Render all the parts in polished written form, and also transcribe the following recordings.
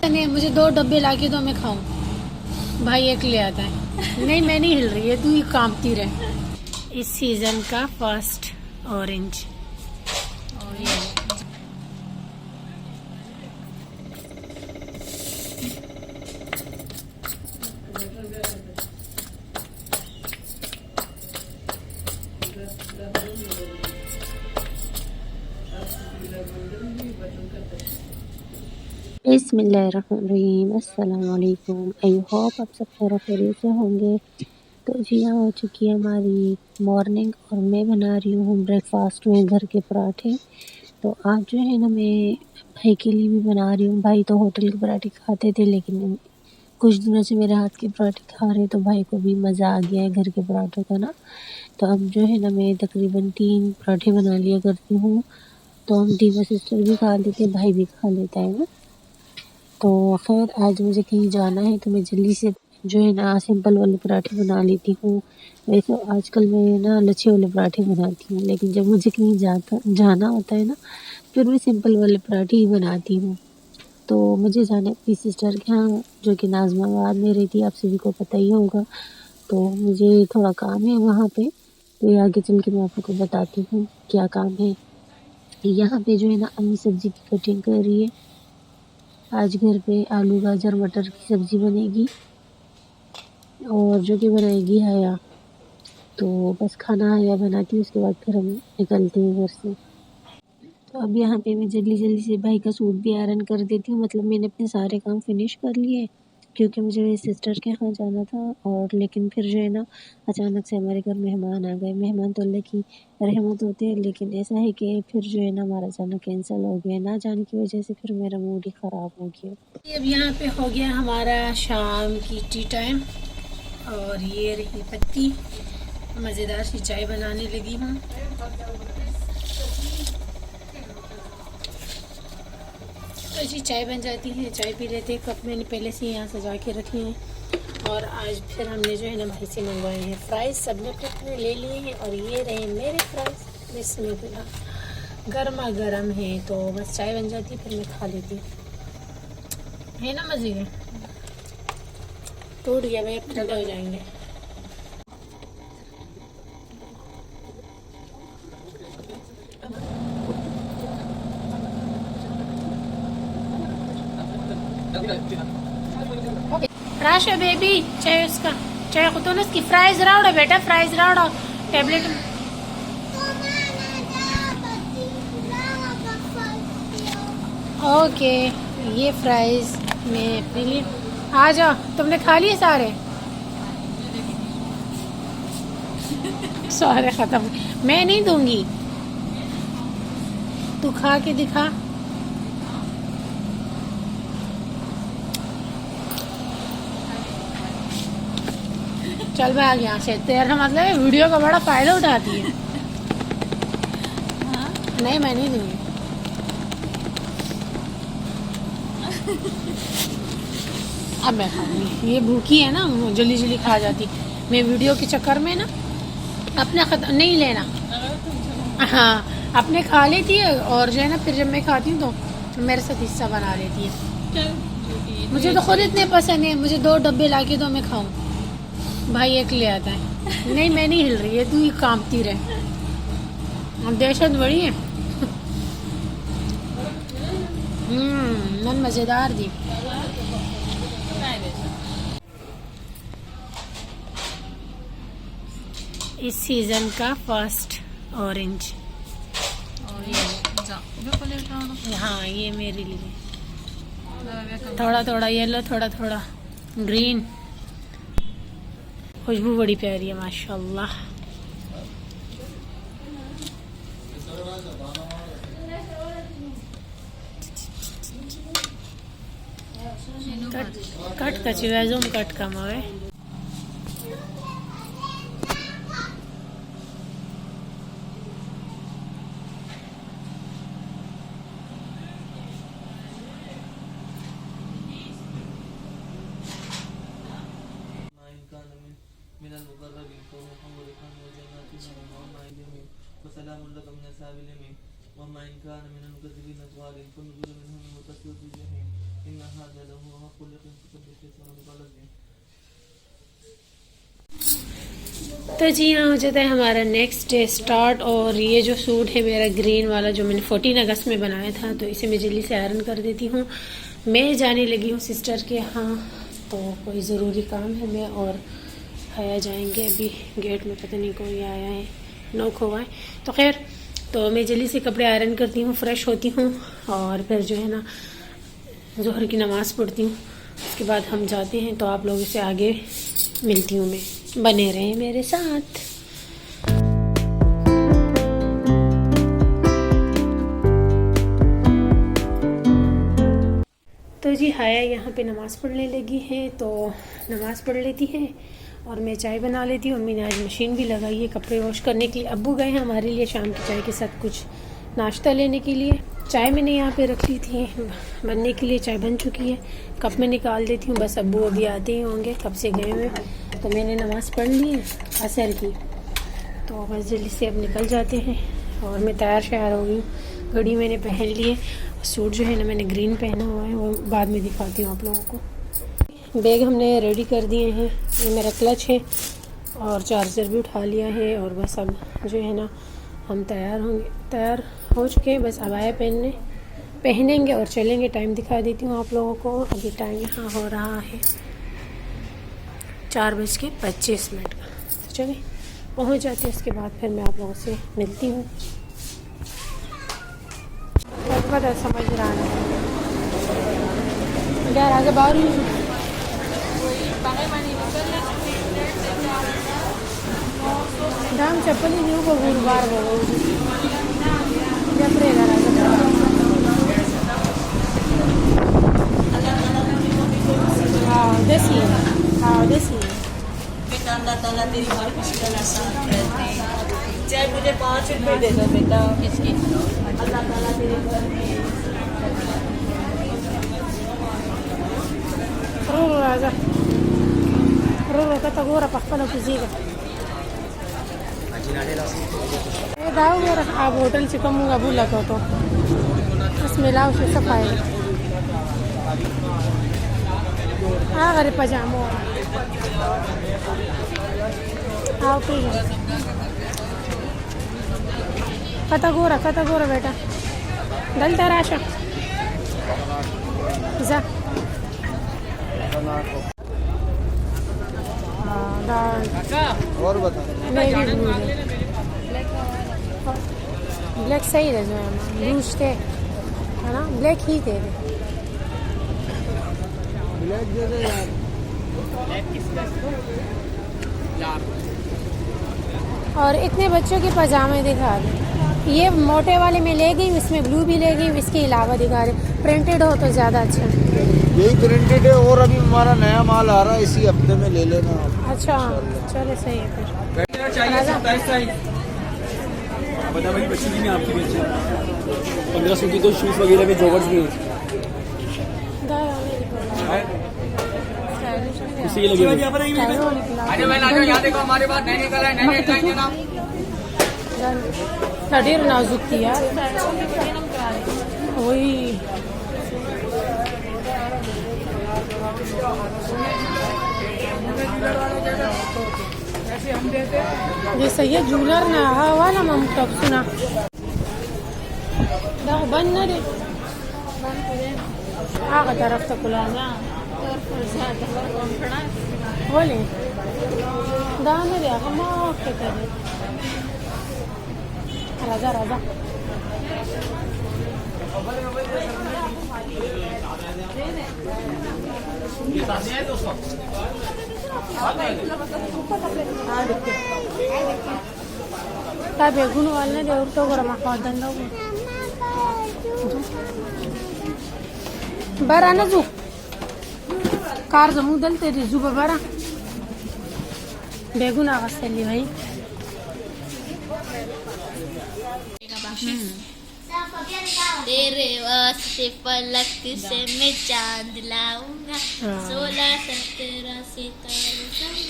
पसंद है, मुझे 2 डब्बे ला के दो, मैं खाऊं। भाई एक ले आता है। नहीं मैं नहीं हिल रही है, तू ही कांपती रहे। इस सीजन का फर्स्ट ऑरेंज। बिस्मिल्लाहिर्रहमानिर्रहीम। अस्सलाम वालेकुम। आई होप आप सब खैरियत से होंगे। तो जी यहाँ हो चुकी है हमारी मॉर्निंग और मैं बना रही हूँ ब्रेकफास्ट में घर के पराठे। तो आज जो है ना मैं भाई के लिए भी बना रही हूँ। भाई तो होटल के पराठे खाते थे, लेकिन कुछ दिनों से मेरे हाथ के पराठे खा रहे, तो भाई को भी मज़ा आ गया है घर के पराठों का ना। तो अब जो है ना मैं तकरीबन 3 पराठे बना लिया करती हूँ। तो हम तीनों सिस्टर भी खा लेते हैं, भाई भी खा लेता है ना। तो ख़ैर आज मुझे कहीं जाना है, तो मैं जल्दी से जो है ना सिंपल वाले पराठे बना लेती हूँ। वैसे आजकल मैं ना लच्छे वाले पराठे बनाती हूँ, लेकिन जब मुझे कहीं जाना होता है ना, फिर मैं सिंपल वाले पराठे ही बनाती हूँ। तो मुझे जाना है अपनी सिस्टर के यहाँ, जो कि नाज़िमाबाद में रहती है, आप सभी को पता ही होगा। तो मुझे थोड़ा काम है वहाँ पे, तो ये आगे चल के मैं आपको बताती हूँ क्या काम है। यहाँ पे जो है ना अम्मी सब्ज़ी की कटिंग कर रही है। आज घर पे आलू गाजर मटर की सब्ज़ी बनेगी और जो कि बनाएगी हया। तो बस खाना हया बनाती है, उसके बाद फिर हम निकलते हैं घर से। तो अब यहाँ पे मैं जल्दी-जल्दी से भाई का सूट भी आयरन कर देती हूँ, मतलब मैंने अपने सारे काम फिनिश कर लिए, क्योंकि मुझे मेरी सिस्टर के यहाँ जाना था। और लेकिन फिर जो है ना अचानक से हमारे घर मेहमान आ गए। मेहमान तो अल्लाह की रहमत होते हैं, लेकिन ऐसा है कि फिर जो है ना हमारा जाना कैंसल हो गया। ना जाने की वजह से फिर मेरा मूड ही ख़राब हो गया। अब यहाँ पे हो गया हमारा शाम की टी टाइम, और ये रही पत्ती। मज़ेदार सी चाय बनाने लगी हूँ। तो ऐसी चाय बन जाती है, चाय पी लेते हैं। कप मैंने पहले से यहाँ सजा के रखे हैं। और आज फिर हमने जो है ना भाई से मंगवाए हैं फ्राइज़। सबने अपने ले लिए हैं, और ये रहे मेरे फ्राइज़। बिस्मिल्लाह, गर्मा गर्म है, तो बस चाय बन जाती है, फिर मैं खा लेती हूँ। है ना मज़े में। टूट गया भाई, अब ठंडे हो जाएंगे। राशा बेबी चाय उसका चाय को तो ना उसकी फ्राइज रावड़ा बेटा, फ्राइज रावड़ा टैबलेट। ओके, ये फ्राइज मैं अपने लिए। आ जाओ, तुमने खा लिए सारे? सारे खत्म, मैं नहीं दूंगी, तू खा के दिखा। चल भाग यहाँ से, तेरा मतलब वीडियो का बड़ा फायदा उठाती है। नहीं मैं नहीं दूंगी। अब मैं खाऊंगी, ये भूखी है ना, जल्दी जल्दी खा जाती। मैं वीडियो के चक्कर में ना अपना खत्म नहीं लेना। हाँ, अपने खा लेती है, और जो है ना फिर जब मैं खाती हूँ तो मेरे साथ हिस्सा बना लेती है। मुझे तो खुद इतने पसंद है, मुझे 2 डब्बे ला के दो, मैं खाऊं। भाई एक ले आता है। नहीं मैं नहीं हिल रही है, तू ही कांपती रहे। दहशत बड़ी है। मन मज़ेदार थी। इस सीज़न का फर्स्ट ऑरेंज। हाँ ये मेरे लिए, थोड़ा थोड़ा येलो, थोड़ा थोड़ा ग्रीन। खुशबू बड़ी प्यारी है माशाल्लाह। कट कची वेजूम कट कम हवे। तो जी हाँ, हो जाता है हमारा नेक्स्ट डे स्टार्ट। और ये जो सूट है मेरा ग्रीन वाला जो मैंने 14 अगस्त में बनाया था, तो इसे मैं जल्दी से आयरन कर देती हूँ। मैं जाने लगी हूँ सिस्टर के यहाँ, तो कोई ज़रूरी काम है। मैं और हया जाएंगे। अभी गेट में पता नहीं कोई आया है, नॉक हुआ है। तो खैर, तो मैं जल्दी से कपड़े आयरन करती हूँ, फ्रेश होती हूँ और फिर जो है ना ज़ोहर की नमाज़ पढ़ती हूँ। उसके बाद हम जाते हैं। तो आप लोगों से आगे मिलती हूँ मैं, बने रहें मेरे साथ। तो जी हाया यहाँ पे नमाज़ पढ़ने लगी है, तो नमाज़ पढ़ लेती है और मैं चाय बना लेती हूँ। अम्मी ने आज मशीन भी लगाई है कपड़े वॉश करने के लिए। अब्बू गए हैं हमारे लिए शाम की चाय के साथ कुछ नाश्ता लेने के लिए। चाय मैंने यहाँ पे रख ली थी बनने के लिए, चाय बन चुकी है। कप में निकाल देती हूँ, बस अब्बू अभी आते ही होंगे, कब से गए हुए। तो मैंने नमाज़ पढ़ ली है असर की, तो बस जल्दी से अब निकल जाते हैं। और मैं तैयार शयार हो गई हूँ, घड़ी मैंने पहन ली है। सूट जो है ना मैंने ग्रीन पहना हुआ है, वो बाद में दिखाती हूँ आप लोगों को। बैग हमने रेडी कर दिए हैं, ये मेरा क्लच है और चार्जर भी उठा लिया है। और बस अब जो है ना हम तैयार हो चुके हैं। बस अबाया पहनेंगे और चलेंगे। टाइम दिखा देती हूँ आप लोगों को। अभी टाइम यहाँ हो रहा है 4:25 का। तो चलिए पहुँच जाते हैं, उसके बाद फिर मैं आप लोगों से मिलती हूँ। पता समझ रहा है यार, आगे बाहर दाम चप्पल ही नहीं को बार देसी अल्लाह ताला तेरी हर मुश्किल आसान कर दे। चाहे मुझे 5 रुपए दे दो बेटा, इसकी अल्लाह ताला तेरे घर में kata gora pakpala kuziga daw gora ab hotel से कम बूला तो इसमें लाओ से सफाई गरीब पजामो आओ प्लीज कता गोरा बेटा दल तराशा जा और बता ब्लैक सही है जो ब्लूज थे है ना, ब्लैक ही थे। ब्लैक दे दे यार। और इतने बच्चों के पजामे दिखा दे। ये मोटे वाले में ले गई, इसमें ब्लू भी ले गई, इसके अलावा दिखा रहे। प्रिंटेड हो तो ज़्यादा अच्छा। यही प्रिंटेड है और अभी हमारा नया माल आ रहा है, इसी हफ्ते में ले लेना आप। अच्छा चलो सही है फिर। बता भाई बच्ची भी नहीं आपकी भी अच्छी 1500 की तो शूज़ वगैरह में जॉगर्स भी हैं, उसी के लगे यहाँ देखो हमारे पास नए निकल है, नए ना ढेर नाजुक थी यार वही। ये सही है जूलर ना हवा ना मम टॉप सुना बंद ना दे आगे तरफ तक खुला ना बोले दाने दे हम के करे राजा राजा काय बेगुन वालने देवर तो गरमा खादन दो बरा ना जू कार जमुदल तेरी जू बरा बेगुन आवाज़ भाई। तेरे वास्ते पलक से मैं चांद लाऊंगा, 16-17 सितारे संग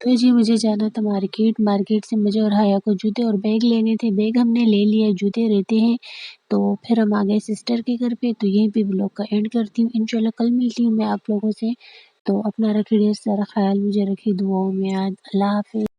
तो जी मुझे जाना था मार्केट से मुझे और हाया को जूते और बैग लेने थे। बैग हमने ले लिया, जूते रहते हैं। तो फिर हम आ गए सिस्टर के घर पे। तो यहीं पे ब्लॉग का एंड करती हूँ। इंशाल्लाह कल मिलती हूँ मैं आप लोगों से। तो अपना रखिए ढेर सारा ख्याल, मुझे रखिए दुआओं में याद। अल्लाह हाफिज़।